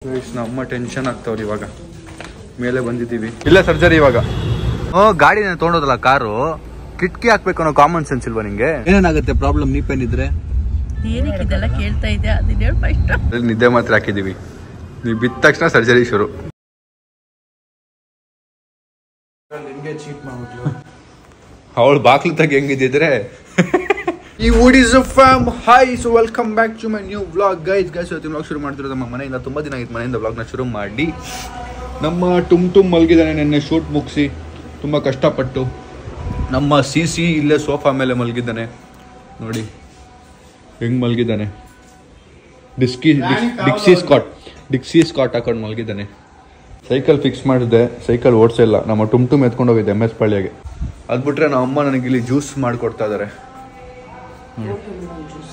ನಮ್ಮ ಟೆನ್ಷನ್ ಆಗ್ತಾವ್ರಿ ಇವಾಗ ಮೇಲೆ ಬಂದಿದ್ದೀವಿ ಇಲ್ಲ ಸರ್ಜರಿ ಇವಾಗ ಗಾಡಿನ ತೊಗೊಂಡೋದಲ್ಲ ಕಾರು ಕಿಟಕಿ ಹಾಕ್ಬೇಕು ಅನ್ನೋ ಕಾಮನ್ ಸೆನ್ಸ್ ಇಲ್ವಾ ನಿಂಗೆ ಏನೇನಾಗುತ್ತೆ ಪ್ರಾಬ್ಲಮ್ ನೀ ಪೇನ್ ಇದ್ರೆ ಕೇಳ್ತಾ ಇದ್ದೆ ನಿದ್ದೆ ಮಾತ್ರ ಹಾಕಿದೀವಿ ನೀವು ಬಿದ್ದ ತಕ್ಷಣ ಸರ್ಜರಿ ಶುರು ಅವಳು ಬಾಕ್ಲು ತಗ ಹೆಂಗಿದ್ರೆ ಈ woodies fam hi so welcome back to my new vlog guys ಇವತ್ತು ವ್ಲಾಗ್ ಶುರು ಮಾಡ್ತಿರೋದು ನಮ್ಮ ಮನೆಯಿಂದ ತುಂಬ ದಿನ ಆಗಿತ್ತು ಮನೆಯಿಂದ ವ್ಲಾಗ್ನ ಶುರು ಮಾಡಿ ನಮ್ಮ ಟುಮ್ ಮಲಗಿದ್ದಾನೆ ನೆನ್ನೆ ಶೂಟ್ ಮುಗಿಸಿ ತುಂಬ ಕಷ್ಟಪಟ್ಟು ನಮ್ಮ ಸಿ ಇಲ್ಲೇ ಸೋಫಾ ಮೇಲೆ ಮಲಗಿದ್ದಾನೆ ನೋಡಿ ಹೆಂಗೆ ಮಲಗಿದ್ದಾನೆ ಡಿಕ್ಸಿ ಸ್ಕಾಟ್ ಹಾಕೊಂಡು ಮಲಗಿದ್ದಾನೆ ಸೈಕಲ್ ಫಿಕ್ಸ್ ಮಾಡಿದೆ ಸೈಕಲ್ ಓಡಿಸೇ ಇಲ್ಲ ನಮ್ಮ ಟುಮ್ ಎತ್ಕೊಂಡು ಹೋಗಿದ್ದೆ MS ಪಳ್ಳಿಯಾಗೆ ಅದು ಬಿಟ್ರೆ ನಮ್ಮ ಅಮ್ಮ ನನಗೆ ಇಲ್ಲಿ ಜ್ಯೂಸ್ ಮಾಡಿಕೊಡ್ತಾ ಇದ್ದಾರೆ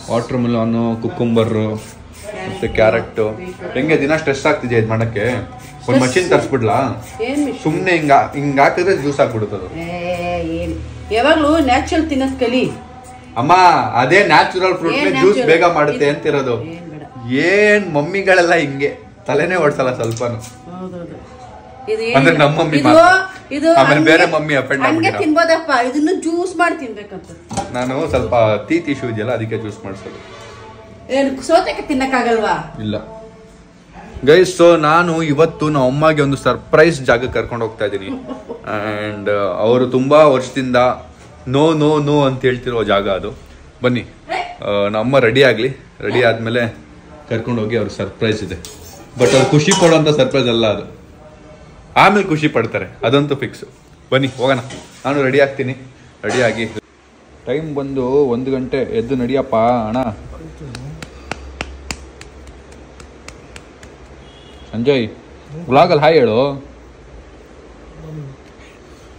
ವಾಟರ್ ಮೆಲಾನು ಕುಕ್ಕುಂಬರು ಮತ್ತೆ ಕ್ಯಾರೆಟ್ ಹೆಂಗೆ ದಿನ ಸ್ಟ್ರೆಸ್ ಆಗ್ತಿದೆ ಇದು ಮಾಡಕ್ಕೆ ಒಂದು ಮಷಿನ್ ತರಿಸ್ಬಿಡ್ಲಾ ಸುಮ್ಮನೆ ಹಿಂಗ ಹಾಕಿದ್ರೆ ಜ್ಯೂಸ್ ಹಾಕ್ಬಿಡುತ್ತದು ಯಾವಾಗ್ಲೂ ನ್ಯಾಚುರಲ್ ತಿನ್ನೋದ್ ಕಲಿ ಅಮ್ಮ ಅದೇ ನ್ಯಾಚುರಲ್ ಫ್ರೂಟ್ ಜ್ಯೂಸ್ ಬೇಗ ಮಾಡುತ್ತೆ ಅಂತಿರೋದು ಏನ್ ಮಮ್ಮಿಗಳೆಲ್ಲ ಹಿಂಗೆ ತಲೆನೇ ಓಡಿಸಲ್ಲ ಸ್ವಲ್ಪನು ಅಂದ್ರೆ ನಮ್ಮ ಮಮ್ಮಿ ಆಮೇಲೆ ಬೇರೆ ಮಮ್ಮಿ ಹಂಗೆ ತಿನ್ಬೋದಪ್ಪ ಇದನ್ನು ಜ್ಯೂಸ್ ಮಾಡಿ ತಿನ್ಬೇಕಂತ ನಾನು ಸ್ವಲ್ಪ ತೀತ್ ಇಶ್ಯೂ ಇದೆಯಲ್ಲ ಅದಕ್ಕೆ ಜ್ಯೂಸ್ ಮಾಡಿಸೋದು ಸೋತೆಗೆ ತಿನ್ನಕ್ಕಾಗಲ್ವಾ ಇಲ್ಲ ಗೈಸ್ ಸೊ ನಾನು ಇವತ್ತು ನಮ್ಮ ಅಮ್ಮಗೆ ಒಂದು ಸರ್ಪ್ರೈಸ್ ಜಾಗ ಕರ್ಕೊಂಡು ಹೋಗ್ತಾ ಇದ್ದೀನಿ ಅಂಡ್ ಅವರು ತುಂಬಾ ವರ್ಷದಿಂದ ನೋ ನೋ ನೋ ಅಂತ ಹೇಳ್ತಿರೋ ಜಾಗ ಅದು ಬನ್ನಿ ನಮ್ಮ ರೆಡಿ ಆದ್ಮೇಲೆ ಕರ್ಕೊಂಡು ಹೋಗಿ ಅವ್ರ ಸರ್ಪ್ರೈಸ್ ಇದೆ ಬಟ್ ಅವ್ರು ಖುಷಿ ಪಡೋಂಥ ಸರ್ಪ್ರೈಸ್ ಅಲ್ಲ ಅದು ಆಮೇಲೆ ಖುಷಿ ಪಡ್ತಾರೆ ಅದಂತೂ ಫಿಕ್ಸ್ ಬನ್ನಿ ಹೋಗೋಣ ನಾನು ರೆಡಿ ಆಗ್ತೀನಿ ರೆಡಿಯಾಗಿ ಟೈಮ್ ಬಂದು 1 ಗಂಟೆ ಎದ್ದು ನಡಿಯಪ್ಪ ಅಣ್ಣ ಸಂಜಯ್ ವ್ಲಾಗಲ್ಲಿ ಹಾಯ್ ಹೇಳು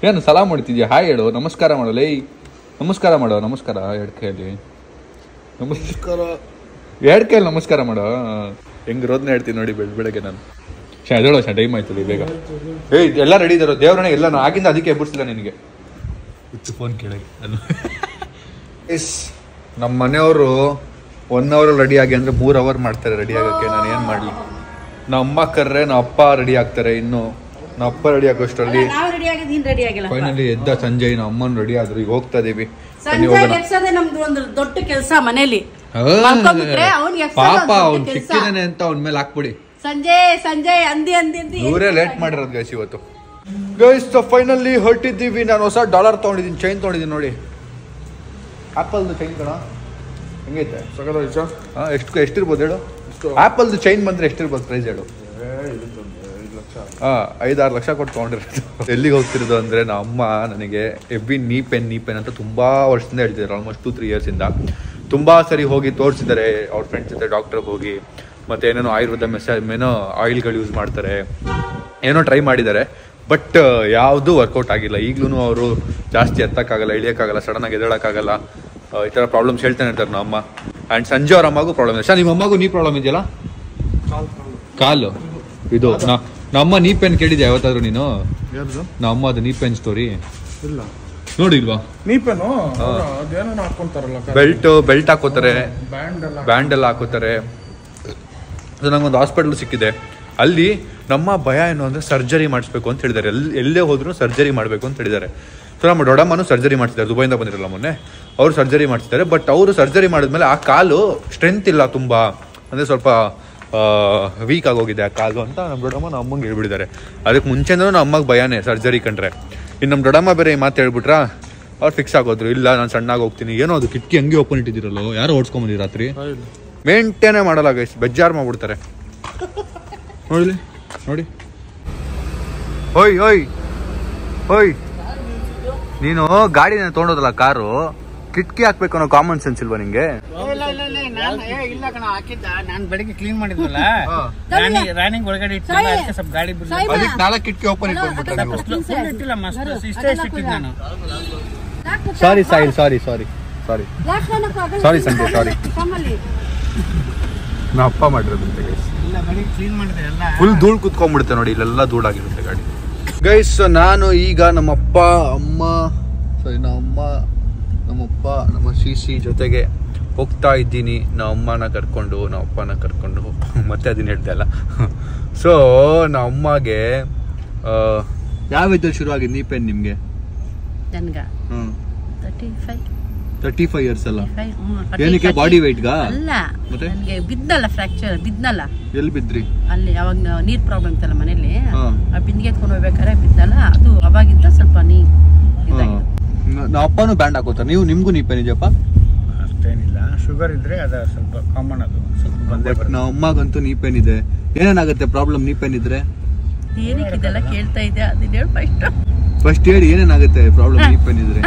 ಏನು ಸಲಾಮ್ ಮಾಡ್ತಿದ್ಯಾ ಹಾಯ್ ಹೇಳು ನಮಸ್ಕಾರ ಮಾಡೋ ಲೈ ನಮಸ್ಕಾರ ಮಾಡೋ ನಮಸ್ಕಾರ ಎರಡು ಕೈಯಲ್ಲಿ ನಮಸ್ಕಾರ ಮಾಡೋ ಹೆಂಗಿರೋದನ್ನ ಹೇಳ್ತೀನಿ ನೋಡಿ ಬೆಳಗ್ಗೆ ನಾನು ಎದಳೋ ಟೈಮ್ ಆಯ್ತದೆ ಬೇಗ ಎಲ್ಲ ರೆಡಿ ಇದಾರೋ ದೇವ್ರನೇ ಎಲ್ಲ ನಾನು ಆಗಿಂದ ಅದಕ್ಕೆ ಎಬ್ಬಿಸಿಲ್ಲ ನಿನಗೆ ಫೋನ್ ಕೇಳಕ್ಕೆ ಎಸ್ ನಮ್ಮ ಮನೆಯವರು 1 ಅವರ್ ರೆಡಿ ಆಗಿ ಅಂದ್ರೆ 3 ಅವರ್ ಮಾಡ್ತಾರೆ ರೆಡಿ ಆಗಕ್ಕೆ ನಾನು ಏನ್ ಮಾಡ್ಲಿ ನಮ್ಮ ಅಮ್ಮ ಕರ್ರೆ ನಮ್ಮ ಅಪ್ಪ ರೆಡಿ ಆಗ್ತಾರೆ ಇನ್ನು ನಮ್ಮ ಅಪ್ಪ ರೆಡಿ ಆಗೋಷ್ಟರಲ್ಲಿ ಫೈನಲಿ ಎದ್ದ ಸಂಜಯ್ ನಮ್ಮ ಅಮ್ಮನ ರೆಡಿ ಆದ್ರು ಈಗ ಹೋಗ್ತಾ ಇದೀವಿ ದೊಡ್ಡ ಕೆಲಸ ಮನೇಲಿ ಪಾಪ ಅವ್ನು ಸಿಕ್ಕಿದಾನೆ ಅಂತ ಅವನ ಮೇಲೆ ಹಾಕ್ಬಿಡಿ ಸಂಜಯ್ ಅಂದಿ ಇವರೇ ಲೇಟ್ ಮಾಡಿರೋದು ಗೈಸ್ ಇವತ್ತು ಗೈಸ್ ಫೈನಲಿ ಹೊರಟಿದ್ದೀವಿ ನಾನು ಹೊಸ ಡಾಲರ್ ತಗೊಂಡಿದ್ದೀನಿ ಚೈನ್ ತಗೊಂಡಿದ್ದೀನಿ ನೋಡಿ ಆಪಲ್ದು ಚೈನ್ ಕಣ ಹೆಂಗೈತೆ ಎಷ್ಟಿರ್ಬೋದು ಹೇಳು ಆಪಲ್ದು ಚೈನ್ ಬಂದ್ರೆ ಎಷ್ಟಿರ್ಬೋದು ಪ್ರೈಸ್ ಹೇಳು 5-6 ಲಕ್ಷ ಕೊಟ್ಟು ತೊಗೊಂಡಿರೋದು ಎಲ್ಲಿಗೆ ಹೋಗ್ತಿರೋದು ಅಂದರೆ ನಮ್ಮ ಅಮ್ಮ ನನಗೆ ನೀ ಪೆನ್ ಅಂತ ತುಂಬ ವರ್ಷದಿಂದ ಹೇಳ್ತಿದ್ದಾರೆ ಆಲ್ಮೋಸ್ಟ್ 2-3 ಇಯರ್ಸಿಂದ ತುಂಬ ಸರಿ ಹೋಗಿ ತೋರಿಸಿದ್ದಾರೆ ಅವ್ರ ಫ್ರೆಂಡ್ಸ್ ಜೊತೆ ಡಾಕ್ಟ್ರಿಗೆ ಹೋಗಿ ಮತ್ತು ಏನೇನೋ ಆಯುರ್ವೇದ ಏನೋ ಆಯಿಲ್ಗಳು ಯೂಸ್ ಮಾಡ್ತಾರೆ ಏನೋ ಟ್ರೈ ಮಾಡಿದ್ದಾರೆ ಬಟ್ ಯಾವುದೂ ವರ್ಕೌಟ್ ಆಗಿಲ್ಲ ಈಗಲೂ ಅವರು ಜಾಸ್ತಿ ಎತ್ತಕ್ಕಾಗಲ್ಲ ಇಳಿಯೋಕ್ಕಾಗಲ್ಲ ಸಡನ್ನಾಗಿ ಎದ್ದೇಳೋಕ್ಕಾಗಲ್ಲ ಈ ಥರ ಪ್ರಾಬ್ಲಮ್ಸ್ ಹೇಳ್ತಾನೆ ಇರ್ತಾರೆ ನಮ್ಮ ಅಮ್ಮ ಆ್ಯಂಡ್ ಸಂಜೆ ಅವ್ರ ಅಮ್ಮಗೂ ಪ್ರಾಬ್ಲಮ್ ಇದೆ ನಿಮ್ಮ ಅಮ್ಮಗೂ ನೀ ಪ್ರಾಬ್ಲಮ್ ಇದೆಯಲ್ಲ ಕಾಲು ಇದು ನಮ್ಮ ನೀ ಪೆನ್ ಕೇಳಿದ್ಯಾ ಯಾವತ್ತಾದ್ರೂ ನೀನು ನಮ್ಮ ಅದು ನೀ ಪೆನ್ ಸ್ಟೋರಿ ಇಲ್ಲ ನೋಡಿಲ್ವಾ ಬೆಲ್ಟ್ ಹಾಕೋತಾರೆ ಬ್ಯಾಂಡ್ ಎಲ್ಲ ಹಾಕೋತಾರೆ ಅದು ನಂಗೊಂದು ಹಾಸ್ಪಿಟಲ್ ಸಿಕ್ಕಿದೆ ಅಲ್ಲಿ ನಮ್ಮ ಭಯ ಏನು ಅಂದರೆ ಸರ್ಜರಿ ಮಾಡಿಸ್ಬೇಕು ಅಂತ ಹೇಳಿದ್ದಾರೆ ಎಲ್ಲೇ ಹೋದ್ರೂ ಸರ್ಜರಿ ಮಾಡಬೇಕು ಅಂತ ಹೇಳಿದ್ದಾರೆ ಸೊ ನಮ್ಮ ದೊಡ್ಡಮ್ಮನೂ ಸರ್ಜರಿ ಮಾಡಿಸಿದ್ದಾರೆ ದುಬೈಯಿಂದ ಬಂದಿರಲ್ಲ ಮೊನ್ನೆ ಅವರು ಸರ್ಜರಿ ಮಾಡಿಸಿದ್ದಾರೆ ಬಟ್ ಅವರು ಸರ್ಜರಿ ಮಾಡಿದ್ಮೇಲೆ ಆ ಕಾಲು ಸ್ಟ್ರೆಂತ್ ಇಲ್ಲ ತುಂಬ ಅಂದರೆ ಸ್ವಲ್ಪ ವೀಕ್ ಆಗೋಗಿದೆ ಆ ಕಾಲು ಅಂತ ನಮ್ಮ ದೊಡ್ಡಮ್ಮ ನಮ್ಮ ಅಮ್ಮಂಗೆ ಹೇಳ್ಬಿಟ್ಟಿದ್ದಾರೆ ಅದಕ್ಕೆ ಮುಂಚೆನೂ ನಮ್ಮ ಅಮ್ಮಗೆ ಭಯನೇ ಸರ್ಜರಿ ಕಂಡ್ರೆ ಇನ್ನು ನಮ್ಮ ದೊಡ್ಡಮ್ಮ ಬೇರೆ ಈ ಮಾತು ಹೇಳ್ಬಿಟ್ರಾ ಅವ್ರು ಫಿಕ್ಸ್ ಆಗೋದ್ರು ಇಲ್ಲ ನಾನು ಸಣ್ಣಾಗಿ ಹೋಗ್ತೀನಿ ಏನೋ ಅದು ಕಿಟಕಿ ಹಂಗೆ ಓಪನ್ ಇಟ್ಟಿದ್ದೀರಲ್ಲೋ ಯಾರು ಓಡಿಸ್ಕೊಂಬಂದಿರಿ ರಾತ್ರಿ ಮೇಂಟೇನೇ ಮಾಡಲ್ಲ ಗೈಸ್ ಬೇಜಾರು ಮಾಡ್ಬಿಡ್ತಾರೆ ನೋಡಿ ಓಯ್ ನೀನು ಗಾಡಿನ ತೊಗೊಂಡೋದಲ್ಲ ಕಾರು ಕಿಟಕಿ ಹಾಕ್ಬೇಕು ಅನ್ನೋ ಕಾಮನ್ ಸೆನ್ಸ್ ಇಲ್ವಾ ನಿಂಗೆ ಬೆಳಿಗ್ಗೆ ಕ್ಲೀನ್ ಮಾಡಿದ್ವಲ್ಲ ರಾನಿಂಗ್ ಒಳಗಡೆ ಸ್ವಲ್ಪ ಗಾಡಿ ನಾಲ್ಕು ಕಿಟಕಿ ಓಪನ್ ಇಟ್ಕೊಂಡ್ಬಿಟ್ಟು ಸಾರಿ ಸಂಜಯ್ ನಾ ಅಪ್ಪ ಮಾಡಿರೋದಂತೆ ಗೈಸ್ ಫುಲ್ ಧೂಳು ಕುತ್ಕೊಂಡ್ಬಿಡುತ್ತೆ ನೋಡಿ ಇಲ್ಲೆಲ್ಲ ಧೂಳಾಗಿರುತ್ತೆ ಗಾಡಿ ಗೈಸ್ ನಾನು ಈಗ ನಮ್ಮಪ್ಪ ಅಮ್ಮ ನಮ್ಮಪ್ಪ ನಮ್ಮ ಸಿ ಜೊತೆಗೆ ಹೋಗ್ತಾ ಇದ್ದೀನಿ ನಮ್ಮ ಅಮ್ಮನ ಕರ್ಕೊಂಡು ನಮ್ಮ ಅಪ್ಪನ ಕರ್ಕೊಂಡು ಮತ್ತೆ ಅದನ್ನ ಹೇಳ್ದೆ ಅಲ್ಲ. ಸೊ ನಮ್ಮ ಅಮ್ಮಗೆ ಯಾವ ಇದ್ರಲ್ಲಿ ಶುರು ಆಗಿದೆ ನೀ ಪೇನ್ ನಿಮಗೆ? ನನ್ಗ 35 ಇಯರ್ಸ್ ಅಲ್ಲ? ಏನಕ್ಕೆ ಬಾಡಿ ವೆಯ್ಟ್ಗಾ? ಅಲ್ಲ, ನನಗೆ ಬಿದ್ದಲ್ಲ, ಫ್ರಾಕ್ಚರ್ ಬಿದ್ನಲ್ಲ. ಎಲ್ಲಿ ಬಿದ್ರಿ? ಅಲ್ಲಿ ಅವಾಗ ನೀರ್ ಪ್ರಾಬ್ಲಮ್ ಇತ್ತಲ್ಲ ಮನೇಲಿ, ಆ ಬಿಂದಿಗೆ ಎತ್ಕೊಂಡು ಹೋಗ್ಬೇಕಾದ್ರೆ ಬಿದ್ದಲ್ಲ, ಅದು ಅವಾಗಿದ್ದ ಸ್ವಲ್ಪ ನೀ ನಮ್ಮ ಅಪ್ಪನೂ ಬ್ಯಾಂಡ್ ಹಾಕೋತಾರೆ. ನಿಮ್ಗೂ ನೀ ಪೇನ್ ಇದೆಯಪ್ಪ? ಅಷ್ಟೇನಿಲ್ಲ, ಶುಗರ್ ಇದ್ರೆ ಅದು ಸ್ವಲ್ಪ ಕಾಮನ್, ಅದು ಸ್ವಲ್ಪ ಬಂದೇ ಬರುತ್ತೆ. ನಮ್ಮ ಅಮ್ಮಗಂತೂ ನೀ ಪೇನ್ ಇದೆ. ಏನೇನಾಗುತ್ತೆ ಪ್ರಾಬ್ಲಮ್ ನೀ ಪೇನ್ ಇದ್ರೆ? ಏನಕ್ಕೆ ಇದೆಲ್ಲ ಕೇಳ್ತಾ ಇದೆ? ಅದನ್ನ ಹೇಳಿ ಫಸ್ಟ್ ಹೇಳಿ ಏನೇನಾಗುತ್ತೆ ಪ್ರಾಬ್ಲಮ್ ನೀ ಪೇನ್ ಇದ್ರೆ?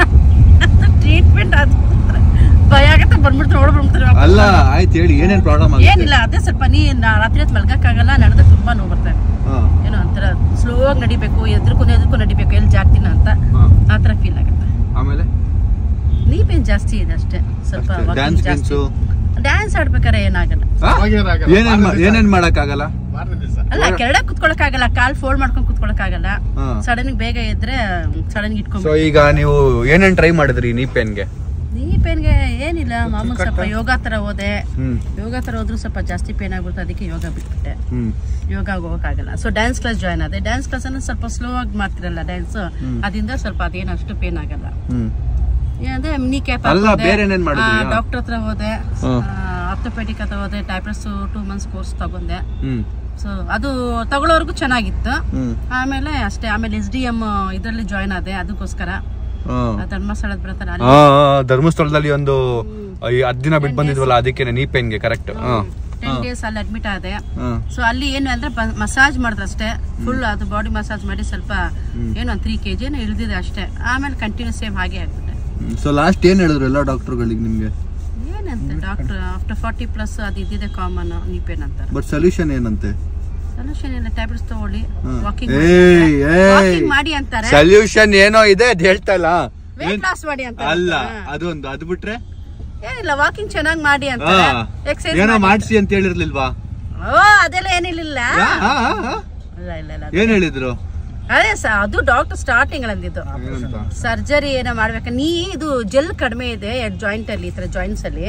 ಟ್ರೀಟ್ಮೆಂಟ್ ಅದು ಭಯ ಆಗತ್ತೆ, ಬಂದ್ಬಿಡ್ತಾರೆ, ಓಡ್ಬಿಡ್ತಾರೆ. ಅಲ್ಲ ಆಯ್ತು ಹೇಳಿ ಏನೇನ್ ಪ್ರಾಬ್ಲಮ್ ಆಗುತ್ತೆ? ಏನಿಲ್ಲ, ಅದೇ ಸ್ವಲ್ಪ ರಾತ್ರಿ ಹೊತ್ತು ಮಲ್ಗಕ್ಕಾಗಲ್ಲ, ನಡೆದ ತುಂಬಾ ನೋವು ಬರ್ತದೆ. ಏನೋ ಒಂಥರ ಸ್ಲೋ ಆಗಿ ನಡಿಬೇಕು, ಎದ್ರಕ್ಕೂ ನಡಿಬೇಕು, ಎಲ್ಲಿ ಜಾಗ್ತೀನ ಅಂತ ಆತರ ಫೀಲ್ ಆಗುತ್ತೆ. ಆಮೇಲೆ ನೀ ಪೇನ್ ಜಾಸ್ತಿ ಇದೆ ಅಷ್ಟೇ, ಸ್ವಲ್ಪ ಡ್ಯಾನ್ಸ್ ಆಡ್ಬೇಕಾರೆ ಏನಾಗಲ್ಲ. ಏನೇನ್ ಮಾಡಕ್ಕಾಗಲ್ಲ? ಅಲ್ಲ, ಕೆರಡೆ ಕುತ್ಕೊಳಕ್ ಆಗಲ್ಲ, ಕಾಲ್ ಫೋಲ್ಡ್ ಮಾಡ್ಕೊಂಡ್ ಕುತ್ಕೊಳಕ್ ಆಗಲ್ಲ, ಸಡನ್ ಬೇಗ ಇದ್ರೆ ಸಡನ್ ಇಟ್ಕೊಂಡ್. ಸೊ ಈಗ ನೀವು ಏನೇನ್ ಟ್ರೈ ಮಾಡಿದ್ರಿ ನೀ ಪೇನ್ಗೆ? ನೀ ಪೇನ್ಗೆ ಏನಿಲ್ಲ, ಮಾಮೂಲಿ ಸ್ವಲ್ಪ ಯೋಗ ತರ ಹೋದೆ. ಯೋಗ ತರ ಹೋದ್ರು ಸ್ವಲ್ಪ ಜಾಸ್ತಿ ಪೇನ್ ಆಗ್ಬಿಡ್ತು, ಅದಕ್ಕೆ ಯೋಗ ಬಿಟ್ಬಿಟ್ಟೆ. ಯೋಗ ಹೋಗಕ್ಕಾಗಲ್ಲ. ಸೊ ಡ್ಯಾನ್ಸ್ ಕ್ಲಾಸ್ ಜಾಯ್ನ್ ಆದೆ. ಡ್ಯಾನ್ಸ್ ಕ್ಲಾಸ್ ಅನ್ನು ಸ್ವಲ್ಪ ಸ್ಲೋ ಆಗಿ ಮಾಡ್ತಿರಲ್ಲ ಡ್ಯಾನ್ಸ್, ಅದರಿಂದ ಸ್ವಲ್ಪ ಅದೇನು ಅಷ್ಟು ಪೇನ್ ಆಗಲ್ಲ. ಡಾಕ್ಟರ್ ಹತ್ರ ಹೋದೆ, ಆರ್ಥೋಪೆಡಿಕ್ ಹತ್ರ ಹೋದೆ, ಟ್ಯಾಬ್ಲೆಟ್ಸ್ 2 months ಕೋರ್ಸ್ ತಗೊಂಡೆ. ಸೊ ಅದು ತಗೊಳ್ಳೋರ್ಗು ಚೆನ್ನಾಗಿತ್ತು. ಆಮೇಲೆ ಅಷ್ಟೇ. ಆಮೇಲೆ SDM ಇದ್ರಲ್ಲಿ ಜಾಯ್ನ್ ಆದೆ, ಅದಕ್ಕೋಸ್ಕರ ಧರ್ಮಸ್ಥಳದ ಬರತ್ತಲ್ಲ, ಧರ್ಮಸ್ಥಳದಲ್ಲಿ ಒಂದು 10 ದಿನ ಬಿಟ್ಟು ಬಂದಿದ್ವಲ್ಲ, ಅದಕ್ಕೆ ನೀ ಪೇನ್ಗೆ ಕರೆಕ್ಟ್ 10 days ಅಲ್ಲಿ ಅಡ್ಮಿಟ್ ಆದೆ. ಸೊ ಅಲ್ಲಿ ಏನು ಅಂದ್ರೆ ಮಸಾಜ್ ಮಾಡಿದ್ರೆ ಅಷ್ಟೇ, ಫುಲ್ ಅದು ಬಾಡಿ ಮಸಾಜ್ ಮಾಡಿ ಸ್ವಲ್ಪ ಏನೋ 3 kg ಇಳಿದಿದೆ ಅಷ್ಟೇ. ಆಮೇಲೆ ಕಂಟಿನ್ಯೂ ಸೇಮ್ ಹಾಗೆ ಆಗ್ಬಿಟ್ಟೆ. ಸೊ ಲಾಸ್ಟ್ ಏನ್ ಹೇಳಿದ್ರು ಎಲ್ಲ ಡಾಕ್ಟರ್ಗಳಿಗೆ ನಿಮ್ಗೆ? ಏನಂತೆ ಡಾಕ್ಟರ್ ಆಫ್ಟರ್ 40+ ಅದು ಇದ್ದಿದೆ ಕಾಮನ್ ನೀ ಪೇನ್ ಅಂತ. ಬಟ್ ಸೊಲ್ಯೂಷನ್ ಏನಂತೆ? ಸೊಲ್ಯೂಷನ್ ಇಲ್ಲ, ಟ್ಯಾಬ್ಲೆಟ್ಸ್ ತಗೊಳ್ಳಿ, ವಾಕಿಂಗ್ ಮಾಡಿ ಅಂತಾರೆ. ಸೊಲ್ಯೂಷನ್ ಏನೋ ಇದೆ ಅದು ಹೇಳ್ತಾ ಇಲ್ಲ, ವೇಟ್ ಲಾಸ್ ಮಾಡಿ ಅಂತ ಅಲ್ಲ, ಅದೊಂದು. ಅದು ಬಿಟ್ರೆ ಏನಿಲ್ಲ, ವಾಕಿಂಗ್ ಚೆನ್ನಾಗಿ ಮಾಡಿ ಅಂತಾರೆ, ಎಕ್ಸರ್ಸೈಸ್ ಏನೋ ಮಾಡಿಸಿ ಅಂತ ಹೇಳಿರ್ಲಿಲ್ವಾ? ಅದೆಲ್ಲ ಏನಿಲ್ಲ. ಏನ್ ಹೇಳಿದ್ರು? ಅದೇ ಅದು ಡಾಕ್ಟರ್ ಸ್ಟಾರ್ಟಿಂಗ್ ಅಂದಿದ್ದು, ಸರ್ಜರಿ ಏನೋ ಮಾಡ್ಬೇಕು, ನೀ ಇದು ಜೆಲ್ ಕಡಿಮೆ ಇದೆ ಜಾಯಿಂಟ್ ಅಲ್ಲಿ, ಈ ತರ ಜಾಯಿಂಟ್ಸ್ ಅಲ್ಲಿ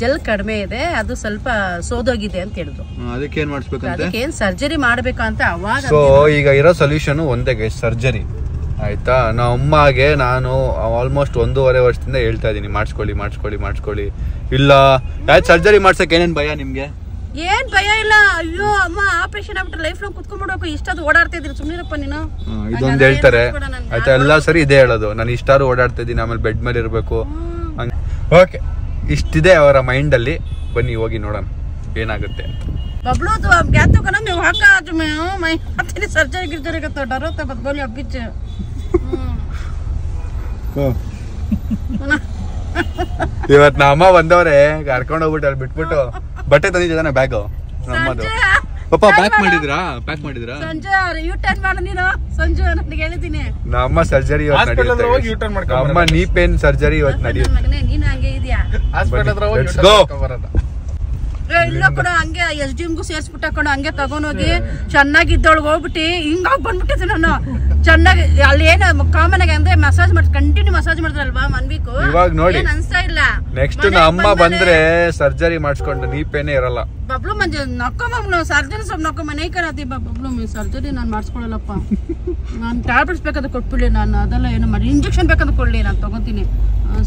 ಜೆಲ್ ಕಡಿಮೆ ಇದೆ, ಅದು ಸ್ವಲ್ಪ ಸೋದೋಗಿದೆ ಅಂತ ಹೇಳಿದ್ರು. ಅದಕ್ಕೆ ಏನ್ ಮಾಡಿಸ್ಬೇಕಂತೆ? ಅದಕ್ಕೆ ಏನ್ ಸರ್ಜರಿ ಮಾಡ್ಬೇಕು ಅಂತ ಅವಾಗ. ಸೊ ಈಗ ಇರೋ ಸೊಲ್ಯೂಷನ್ ಒಂದೇ ಸರ್ಜರಿ, ಆಯ್ತಾ? ನಮ್ಮ ಅಮ್ಮಗೆ ನಾನು ಆಲ್ಮೋಸ್ಟ್ 1.5 ವರ್ಷದಿಂದ ಹೇಳ್ತಾ ಇದೀನಿ, ಮಾಡಿಸ್ಕೊಳ್ಳಿ. ಇಲ್ಲ ಸರ್ಜರಿ ಮಾಡ್ಸಕ್ ಏನೇನ್ ಭಯ ನಿಮ್ಗೆ? ಏನ್ ಭಯ ಇಲ್ಲ. ಅಯ್ಯೋ ಅಮ್ಮ ಆಪರೇಷನ್ ಆಗ್ಬಿಟ್ರೆ ಲೈಫ್ ಲಾಂಗ್ ಕುತ್ಕೊಂಡ್ಬಿಡಬೇಕು, ಇಷ್ಟದು ಓಡಾಡ್ತಾ ಇದ್ರಿ, ಸುಮ್ಮನಿರಪ್ಪ ನೀನು. ಇದೊಂದು ಹೇಳ್ತಾರೆ, ಆಯ್ತಾ? ಎಲ್ಲ ಸರಿ ಇದೇ ಹೇಳೋದು, ನಾನು ಇಷ್ಟಾರು ಓಡಾಡ್ತಾ ಇದ್ದೀನಿ, ಆಮೇಲೆ ಬೆಡ್ ಮೇಲೆ ಇರ್ಬೇಕು. ಓಕೆ, ಇಷ್ಟಿದೆ ಅವರ ಮೈಂಡ್ ಅಲ್ಲಿ. ಬನ್ನಿ ಹೋಗಿ ನೋಡೋಣ ಏನಾಗುತ್ತೆ ಅಂತ. बबलू तो अब क्या तो करना मैं वहाँ का आज मैं तेरी सर्जरी गिर्जरी का तो डर होता बस बोली अब किच ಇವತ್ ನಮ್ಮ ಬಂದವ್ರೆ ಕರ್ಕೊಂಡು ಹೋಗ್ಬಿಟ್ಟು ಅಲ್ಲಿ ಬಿಟ್ಬಿಟ್ಟು ಬಟ್ಟೆ ತಂದಿದ್ದಾನೆ ಬ್ಯಾಗ್ ನಮ್ಮದು. ಪಾಪ ಪ್ಯಾಕ್ ಮಾಡಿದ್ರಾ ಸಂಜೆ ಯು ಟರ್ನ್ ಮಾಡು ನೀನು ಸಂಜೆ ನನಗೆ ಹೇಳಿದ್ದೀನಿ. ನಮ್ಮ ಸರ್ಜರಿ ಇವತ್ತು ನಡೆಯುತ್ತೆ, ನಮ್ಮ ನೀ ಪೇನ್ ಸರ್ಜರಿ ಇವತ್ತು ನಡೆಯುತ್ತೆ. ಮಗನೇ ನೀನು ಹಂಗೆ ಇದೆಯಾ? ಇಲ್ಲ ಕೂಡ ಹಂಗೆ SDMಗೂ ಸೇರ್ಸ್ಬಿಟ್ಟ ಕಣ, ಹಂಗೆ ತಗೊಂಡೋಗಿ ಚೆನ್ನಾಗಿದ್ದೊಳಗೆ ಹೋಗ್ಬಿಟ್ಟು ಹಿಂಗಾಗಿ ಬಂದ್ಬಿಟ್ಟಿದ್ದೆ ನಾನು. ಚೆನ್ನಾಗಿ ಅಲ್ಲಿ ಏನು ಕಾಮನ್ ಆಗಿ ಅಂದ್ರೆ ಮಸಾಜ್ ಮಾಡಿ ಕಂಟಿನ್ಯೂ ಮಸಾಜ್ ಮಾಡಿದ್ರಲ್ವಾ 1 week, ಇವಾಗ ನೋಡಿ ಅನ್ಸ್ತಾ ಇಲ್ಲ. ನೆಕ್ಸ್ಟ್ ನಮ್ಮ ಬಂದ್ರೆ ಸರ್ಜರಿ ಮಾಡಿಸ್ಕೊಂಡು ನೀ ಪೇನೇ ಇರಲ್ಲ. ಬಬ್ಲು ಮಂಜು ನಕ್ಕೊಂಬ ಸರ್ಜರಿ ಸ್ವಲ್ಪ ನಕ್ಕೊಂಬ ನೈ ಕರತಿ ಬಬ್ಲು ಸರ್ಜರಿ ನಾನು ಮಾಡಿಸ್ಕೊಳ್ಳಲ್ಲಪ್ಪ, ನಾನು ಟ್ಯಾಬ್ಲೆಟ್ಸ್ ಬೇಕಾದ್ರೆ ಕೊಟ್ಬಿಡಿ, ನಾನು ಅದೆಲ್ಲ ಏನು ಮಾಡಿ ಇಂಜೆಕ್ಷನ್ ಬೇಕಾದ್ರೆ ಕೊಡ್ಲಿ, ನಾನು ತಗೋತೀನಿ.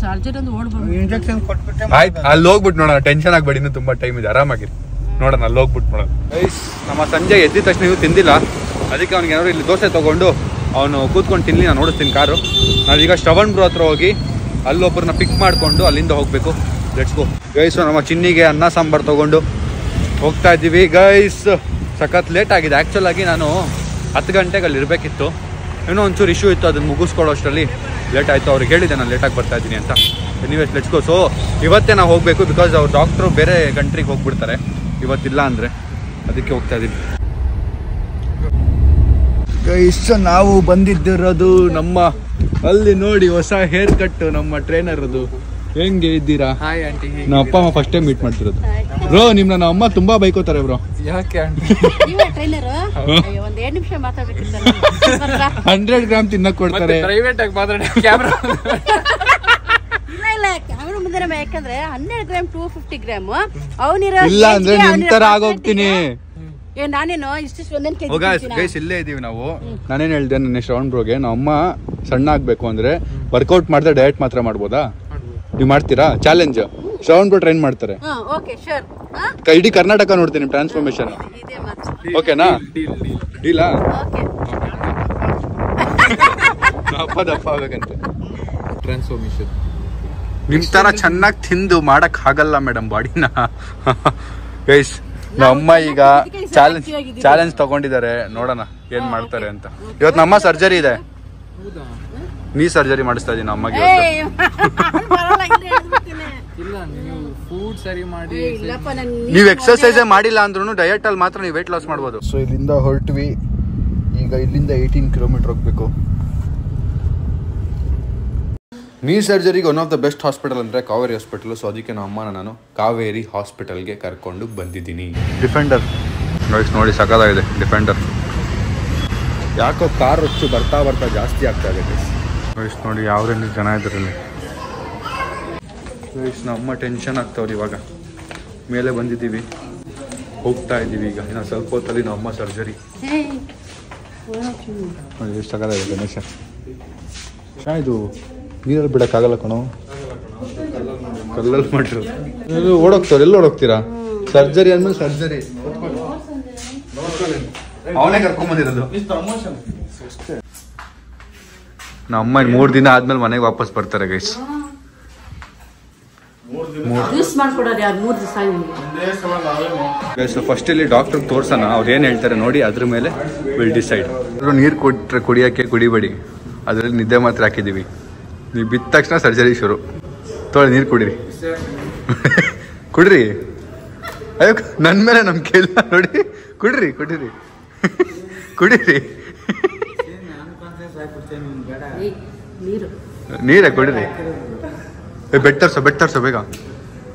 ಸರ್ಜರಿ ಅಂದ್ರೆ ಓಡ್ಬೋದು, ಇಂಜೆಕ್ಷನ್ ಕೊಟ್ಬಿಟ್ಟೆ ಆಯ್ತು. ಅಲ್ಲಿ ಹೋಗ್ಬಿಟ್ಟು ನೋಡೋಣ, ಟೆನ್ಷನ್ ಆಗ್ಬೇಡಿ, ಇನ್ನೂ ತುಂಬಾ ಟೈಮ್ ಇದೆ, ಆರಾಮಾಗಿರಿ ನೋಡೋಣ. ಅಲ್ಲಿ ಹೋಗ್ಬಿಟ್ಟು ನೋಡೋಣ. ನಮ್ಮ ಸಂಜೆ ಎದ್ದಿದ ತಕ್ಷಣ ನೀವು ತಿಂದಿಲ್ಲ, ಅದಕ್ಕೆ ಅವ್ನಿಗೆ ಏನಾದ್ರು ಇಲ್ಲಿ ದೋಸೆ ತಗೊಂಡು ಅವನು ಕೂತ್ಕೊಂಡು ತಿನ್ಲಿ, ನಾನು ನೋಡಿಸ್ತೀನಿ ಕಾರು. ನಾವೀಗ ಶ್ರವಣ್ ಬ್ರೋ ಹತ್ರ ಹೋಗಿ ಅಲ್ಲೊಬ್ಬರನ್ನ ಪಿಕ್ ಮಾಡಿಕೊಂಡು ಅಲ್ಲಿಂದ ಹೋಗಬೇಕು. Let's go guys. ನಮ್ಮ ಚಿನ್ನಿಗೆ ಅನ್ನ ಸಾಂಬಾರು ತೊಗೊಂಡು ಹೋಗ್ತಾ ಇದ್ದೀವಿ ಗೈಸ್. ಸಖತ್ ಲೇಟ್ ಆಗಿದೆ. ಆ್ಯಕ್ಚುಲ್ ಆಗಿ ನಾನು 10 ಗಂಟೆಗೆ ಅಲ್ಲಿ ಇರಬೇಕಿತ್ತು, ಏನೋ ಒಂಚೂರು ಇಶ್ಯೂ ಇತ್ತು, ಅದನ್ನು ಮುಗಿಸ್ಕೊಳ್ಳೋ ಅಷ್ಟರಲ್ಲಿ ಲೇಟ್ ಆಯಿತು. ಅವ್ರಿಗೆ ಹೇಳಿದ್ದೆ ನಾನು ಲೇಟಾಗಿ ಬರ್ತಾ ಇದ್ದೀನಿ ಅಂತ. Anyways let's go. ಸೊ ಇವತ್ತೇ ನಾವು ಹೋಗಬೇಕು, ಬಿಕಾಸ್ ಅವ್ರು ಡಾಕ್ಟ್ರು ಬೇರೆ ಕಂಟ್ರಿಗೆ ಹೋಗ್ಬಿಡ್ತಾರೆ ಇವತ್ತಿಲ್ಲ ಅಂದರೆ, ಅದಕ್ಕೆ ಹೋಗ್ತಾ ಇದ್ದೀನಿ ಗೈಸ್. ನಾವು ಬಂದಿದ್ದಿರೋದು ನಮ್ಮ ಅಲ್ಲಿ ನೋಡಿ ಹೊಸ ಹೇರ್ ಕಟ್ ನಮ್ಮ ಟ್ರೈನರ್ ಅದು. ಹೆಂಗೆ ಇದ್ದೀರಾ? Hi aunty. ನಮ್ಮ ಅಪ್ಪ ಅಮ್ಮ ಫಸ್ಟ್ ಟೈಮ್ ಮೀಟ್ ಮಾಡ್ತಿರೋದು. ಬ್ರೋ ನಿಮ್ನ ನಮ್ಮ ಅಮ್ಮ ತುಂಬಾ ಬೈಕೋತಾರೆ ಬ್ರೋ. ಯಾಕೆ ಆಂಟಿ? ಟ್ರೈನರ್ ಒಂದ್ 2 ನಿಮಿಷ ಮಾತಾಡ್ಬೇಕಿತ್ತು. 100 ಗ್ರಾಮ್ ತಿನ್ನಕ್ ಕೊಡ್ತಾರೆ. ಪ್ರೈವೇಟ್ ಆಗಿ ಮಾತಾಡಿ ಕ್ಯಾಮ್ರಾ ಇಲ್ಲ ಕ್ಯಾಮ್ರಾ ಹೇಳಿದಾರೆ, ಯಾಕಂದ್ರೆ 12 ಗ್ರಾಮ್ 250 ಗ್ರಾಮ್ ಅವನಿರೋ ಇಲ್ಲ ಅಂದ್ರೆ ನಿಂತರ ಆಗೋಗ್ತೀನಿ. ನಾನೇನು ಇಷ್ಟು ಒಂದೊಂದು ಕೆಜಿ ಇಲ್ಲೇ ಇದೀವಿ ನಾವು. ನಾನೇನ್ ಹೇಳ್ದೆ ನನ್ನ ಶ್ರವಣ್ ಬ್ರೋಗೆ, ನಮ್ಮ ಅಮ್ಮ ಸಣ್ಣ ಆಗ್ಬೇಕು ಅಂದ್ರೆ ವರ್ಕೌಟ್ ಮಾಡಿದ್ರೆ ಡಯಟ್ ಮಾತ್ರ ಮಾಡ್ಬೋದಾ? ನೀವು ಮಾಡ್ತೀರಾ? ಚಾಲೆಂಜ್. ಶ್ರವಣ್ ಬ್ರೋ ಟ್ರೈನ್ ಮಾಡ್ತಾರೆ. ಇಡೀ ಕರ್ನಾಟಕ ನೋಡ್ತೀನಿ ಟ್ರಾನ್ಸ್ಫಾರ್ಮೇಶನ್. ಓಕೆನಾ? ಡೀಲಾ? ದಪ್ಪ ಆಗ್ಬೇಕಂತೆ ಟ್ರಾನ್ಸ್ಫಾರ್ಮೇಶನ್. ನಿಮ್ ತರ ಚೆನ್ನಾಗಿ ತಿಂದು ಮಾಡಕ್ ಆಗಲ್ಲ ಮೇಡಮ್ ಬಾಡಿನ. ಗೈಸ್ ನಮ್ಮ ಈಗ ಚಾಲೆಂಜ್ ತಗೊಂಡಿದ್ದಾರೆ, ನೋಡೋಣ ಏನ್ ಮಾಡ್ತಾರೆ ಅಂತ. ಇವತ್ತು ನಮ್ಮ ಸರ್ಜರಿ ಇದೆ. ನೀ ಸರ್ಜರಿ ಮಾಡಿಸ್ತಾ ಇದೀನಿ ಅಮ್ಮಗೆ. ನೀವು ಎಕ್ಸರ್ಸೈಸ್ ಮಾಡಿಲ್ಲ ಅಂದ್ರೂ ಡಯಟ್ ಅಲ್ಲಿ ಮಾತ್ರ ನೀವು ವೇಟ್ ಲಾಸ್ ಮಾಡ್ಬೋದು. ಸೊ ಇಲ್ಲಿಂದ ಹೊರಟ್ವಿ, ಈಗ ಇಲ್ಲಿಂದ 18 ಕಿಲೋಮೀಟರ್ ಹೋಗ್ಬೇಕು. ನೀ ಸರ್ಜರಿಗೆ one of the best hospital ಅಂದರೆ ಕಾವೇರಿ ಹಾಸ್ಪಿಟಲ್. ಸೊ ಅದಕ್ಕೆ ನಮ್ಮ ಅಮ್ಮನ ನಾನು ಕಾವೇರಿ ಹಾಸ್ಪಿಟಲ್ಗೆ ಕರ್ಕೊಂಡು ಬಂದಿದ್ದೀನಿ. ಡಿಫೆಂಡರ್ ನೋಡಿ ಸಕಲಾಗಿದೆ ಡಿಫೆಂಡರ್. ಯಾಕೋ ಕಾರ್ ರೊಚ್ಚು ಬರ್ತಾ ಬರ್ತಾ ಜಾಸ್ತಿ ಆಗ್ತಾ ಇದೆ ಗೈಸ್. ನೋಡಿ ಯಾವ ರೇಂಜ್ ಜನ ಇದ್ರಲ್ಲಿ ಗೈಸ್. ನಮ್ಮ ಟೆನ್ಷನ್ ಆಗ್ತಾವ್ರಿ. ಇವಾಗ ಮೇಲೆ ಬಂದಿದ್ದೀವಿ, ಹೋಗ್ತಾ ಇದ್ದೀವಿ. ಈಗ ಇನ್ನು ಸ್ವಲ್ಪ ಹೊತ್ತಲ್ಲಿ ನಮ್ಮ ಸರ್ಜರಿ. ನೋಡಿ ಎಷ್ಟು ಸಕಲಾಗಿದೆ ಗಣೇಶ. ಇದು ನೀರಲ್ಲಿ ಬಿಡಕ್ಕಾಗಲ್ಲ ಕಣೋ, ಕಲ್ಲಲ್ಲಿ ಮಾಡಿರೋದು. ಓಡೋಗ್ತಾವ್ರಿ, ಎಲ್ಲಿ ಓಡೋಗ್ತೀರಾ? ಸರ್ಜರಿ ಅಂದ್ಮೇಲೆ ಸರ್ಜರಿ. ಅವನೇ ಕರ್ಕೊಂಬಂದಿರೋದು. ನಮ್ಮ 3 ದಿನ ಆದ್ಮೇಲೆ ಮನೆಗೆ ವಾಪಸ್ ಬರ್ತಾರೆ ಗೈಸ್. ಫಸ್ಟ್ ಇಲ್ಲಿ ಡಾಕ್ಟರ್ ತೋರ್ಸೋಣ, ಅವ್ರು ಏನ್ ಹೇಳ್ತಾರೆ ನೋಡಿ, ಅದ್ರ ಮೇಲೆ ವಿಲ್ ಡಿಸೈಡ್. ನೀರು ಕೊಟ್ರೆ ಕುಡಿಯಕ್ಕೆ ಕುಡಿಬೇಡಿ, ಅದ್ರಲ್ಲಿ ನಿದ್ದೆ ಮಾತ್ರ ಹಾಕಿದೀವಿ. ನೀವು ಬಿದ್ದ ತಕ್ಷಣ ಸರ್ಜರಿ ಶುರು. ತೊಳೆ ನೀರು ಕುಡಿರಿ. ಕುಡ್ರಿ. ಅಯ್ಯೋ ನನ್ನ ಮೇಲೆ ನಂಬಿಕೆ ಇಲ್ಲ ನೋಡಿ. ಕುಡ್ರಿ ಕುಡೀರಿ ಕುಡೀರಿ. ನೀರೇ ಕುಡೀರಿ. ಬೆಡ್ ತರ್ಸೋ ಬೇಗ.